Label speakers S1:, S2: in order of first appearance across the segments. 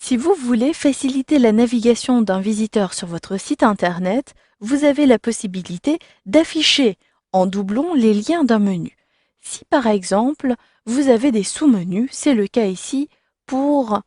S1: Si vous voulez faciliter la navigation d'un visiteur sur votre site internet, vous avez la possibilité d'afficher en doublon les liens d'un menu. Si par exemple, vous avez des sous-menus, c'est le cas ici pour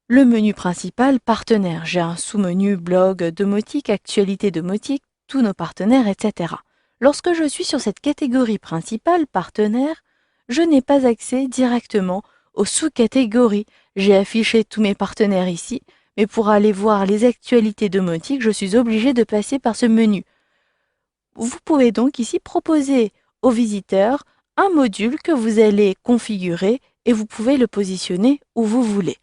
S1: le menu principal partenaire. J'ai un sous-menu blog domotique, actualité domotique, tous nos partenaires, etc. Lorsque je suis sur cette catégorie principale partenaire, je n'ai pas accès directement aux sous-catégories. J'ai affiché tous mes partenaires ici, mais pour aller voir les actualités domotiques, je suis obligé de passer par ce menu. Vous pouvez donc ici proposer aux visiteurs un module que vous allez configurer et vous pouvez le positionner où vous voulez.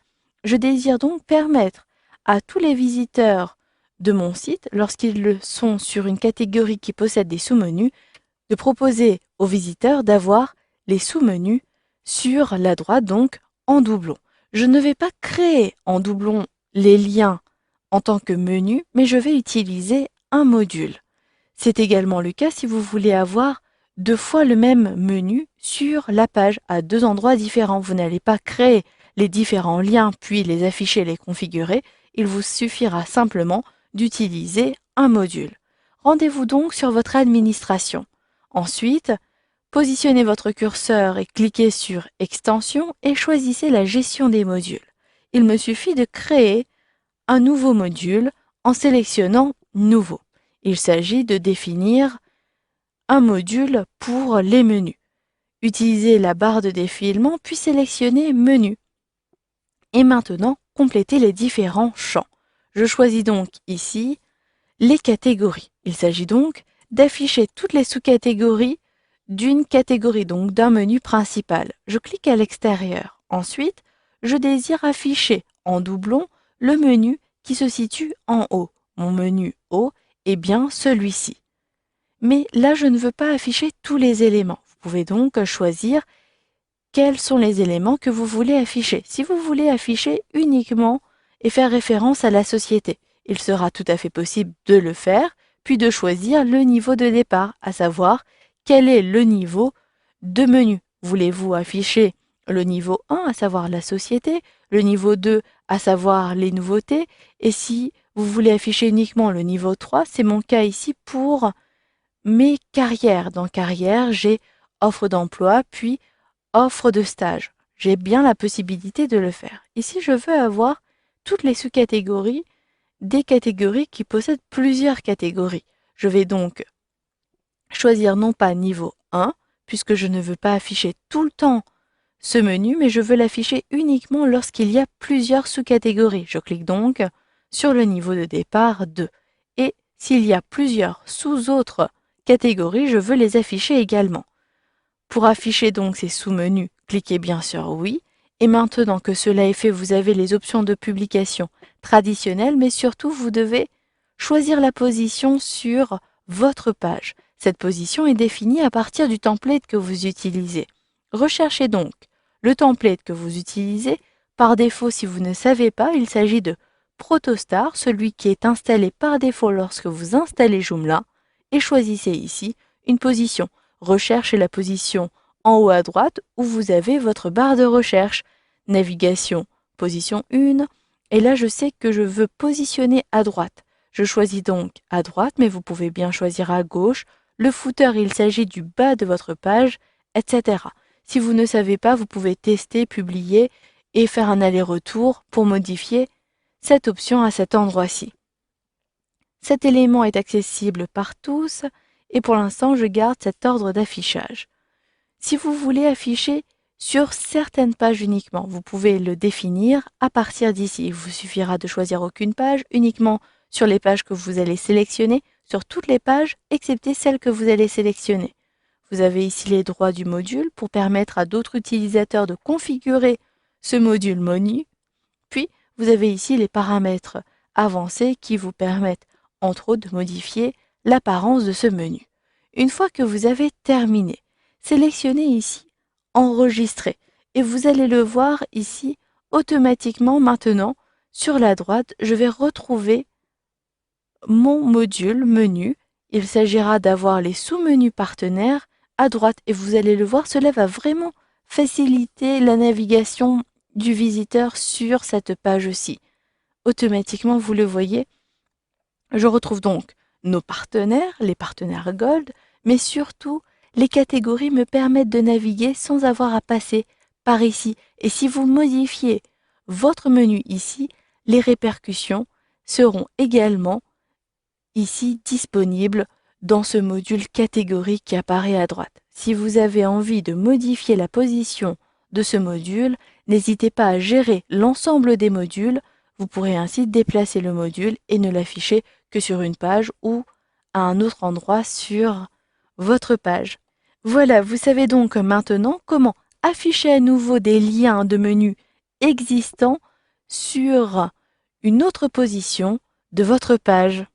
S1: Je désire donc permettre à tous les visiteurs de mon site, lorsqu'ils sont sur une catégorie qui possède des sous-menus, de proposer aux visiteurs d'avoir les sous-menus sur la droite, donc en doublon. Je ne vais pas créer en doublon les liens en tant que menu, mais je vais utiliser un module. C'est également le cas si vous voulez avoir deux fois le même menu sur la page à deux endroits différents. Vous n'allez pas créer les différents liens puis les afficher, les configurer. Il vous suffira simplement d'utiliser un module. Rendez-vous donc sur votre administration. Ensuite, positionnez votre curseur et cliquez sur Extensions et choisissez la gestion des modules. Il me suffit de créer un nouveau module en sélectionnant Nouveau. Il s'agit de définir un module pour les menus. Utilisez la barre de défilement puis sélectionnez Menu. Et maintenant, complétez les différents champs. Je choisis donc ici les catégories. Il s'agit donc d'afficher toutes les sous-catégories d'une catégorie, donc d'un menu principal. Je clique à l'extérieur. Ensuite, je désire afficher en doublon le menu qui se situe en haut. Mon menu haut est bien celui-ci. Mais là, je ne veux pas afficher tous les éléments. Vous pouvez donc choisir quels sont les éléments que vous voulez afficher. Si vous voulez afficher uniquement et faire référence à la société, il sera tout à fait possible de le faire, puis de choisir le niveau de départ, à savoir quel est le niveau de menu. Voulez-vous afficher le niveau 1, à savoir la société, le niveau 2, à savoir les nouveautés, et si vous voulez afficher uniquement le niveau 3, c'est mon cas ici pour mes carrières. Dans carrière, j'ai offre d'emploi, puis offre de stage. J'ai bien la possibilité de le faire. Ici, je veux avoir toutes les sous-catégories des catégories qui possèdent plusieurs catégories. Je vais donc choisir non pas niveau 1, puisque je ne veux pas afficher tout le temps ce menu, mais je veux l'afficher uniquement lorsqu'il y a plusieurs sous-catégories. Je clique donc sur le niveau de départ 2. Et s'il y a plusieurs sous-autres catégories, je veux les afficher également. Pour afficher donc ces sous-menus, cliquez bien sur Oui. Et maintenant que cela est fait, vous avez les options de publication traditionnelles, mais surtout vous devez choisir la position sur votre page. Cette position est définie à partir du template que vous utilisez. Recherchez donc le template que vous utilisez. Par défaut, si vous ne savez pas, il s'agit de Protostar, celui qui est installé par défaut lorsque vous installez Joomla, et choisissez ici une position. Recherche est la position en haut à droite où vous avez votre barre de recherche. Navigation, position 1. Et là, je sais que je veux positionner à droite. Je choisis donc à droite, mais vous pouvez bien choisir à gauche. Le footer, il s'agit du bas de votre page, etc. Si vous ne savez pas, vous pouvez tester, publier et faire un aller-retour pour modifier cette option à cet endroit-ci. Cet élément est accessible par tous et pour l'instant, je garde cet ordre d'affichage. Si vous voulez afficher sur certaines pages uniquement, vous pouvez le définir à partir d'ici. Il vous suffira de choisir aucune page, uniquement sur les pages que vous allez sélectionner, sur toutes les pages, excepté celles que vous allez sélectionner. Vous avez ici les droits du module pour permettre à d'autres utilisateurs de configurer ce module menu. Puis, vous avez ici les paramètres avancés qui vous permettent, entre autres, de modifier l'apparence de ce menu. Une fois que vous avez terminé, sélectionnez ici Enregistrer et vous allez le voir ici automatiquement maintenant sur la droite. Je vais retrouver mon module menu. Il s'agira d'avoir les sous-menus partenaires à droite et vous allez le voir, cela va vraiment faciliter la navigation du visiteur sur cette page-ci. automatiquement, vous le voyez, je retrouve donc nos partenaires, les partenaires Gold, mais surtout, les catégories me permettent de naviguer sans avoir à passer par ici. Et si vous modifiez votre menu ici, les répercussions seront également ici disponibles dans ce module catégorie qui apparaît à droite. Si vous avez envie de modifier la position de ce module, n'hésitez pas à gérer l'ensemble des modules. Vous pourrez ainsi déplacer le module et ne l'afficher que sur une page ou à un autre endroit sur votre page. Voilà, vous savez donc maintenant comment afficher à nouveau des liens de menu existants sur une autre position de votre page.